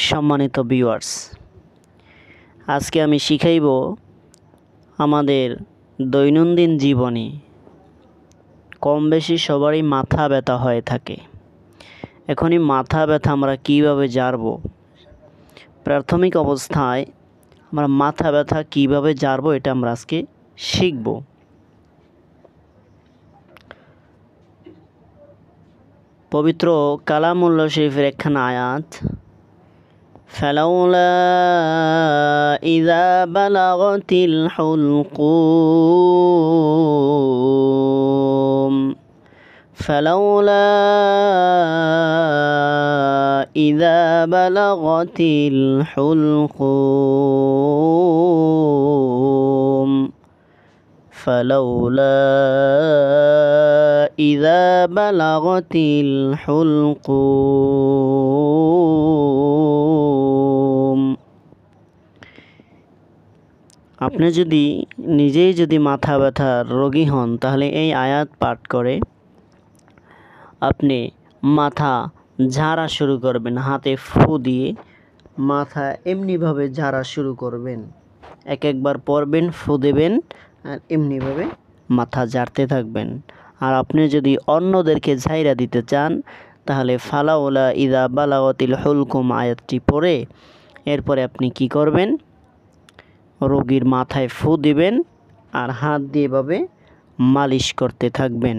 সম্মানিত ভিউয়ার্স, আজকে আমি শিখাইব আমাদের দৈনন্দিন জীবনে কম বেশি সবারই মাথা ব্যথা হয়ে থাকে। এখন এই মাথা ব্যথা আমরা কীভাবে জানব? প্রাথমিক অবস্থায় আমরা মাথা ব্যথা কীভাবে জানব এটা আমরা আজকে শিখব। পবিত্র কালামুল্লাহ শরীফের একখানা আয়াত, ফালাউলা ইযা বালাগাতিল হুলকুম ফালাউলা ইযা বালাগাতিল হুলকুম ফালাউলা ইযা বালাগাতিল হুলকুম। আপনি যদি নিজেই মাথা ব্যথার রোগী হন, তাহলে এই আয়াত পাঠ করে আপনি মাথা ঝাড়া শুরু করবেন। হাতে ফু দিয়ে মাথা এমনিভাবে ঝাড়া শুরু করবেন। একবার পড়বেন, ফু দেবেন, আর এমনিভাবে মাথা ঝাড়তে থাকবেন। আর আপনি যদি অন্যদেরকে ঝাইরা দিতে চান, তাহলে ফালাউলা ইযা বালাগাতিল হুলকুম আয়াতটি পড়ে এরপরে আপনি কি করবেন? রোগীর মাথায় ফু দিবেন আর হাত দিয়ে এভাবে মালিশ করতে থাকবেন।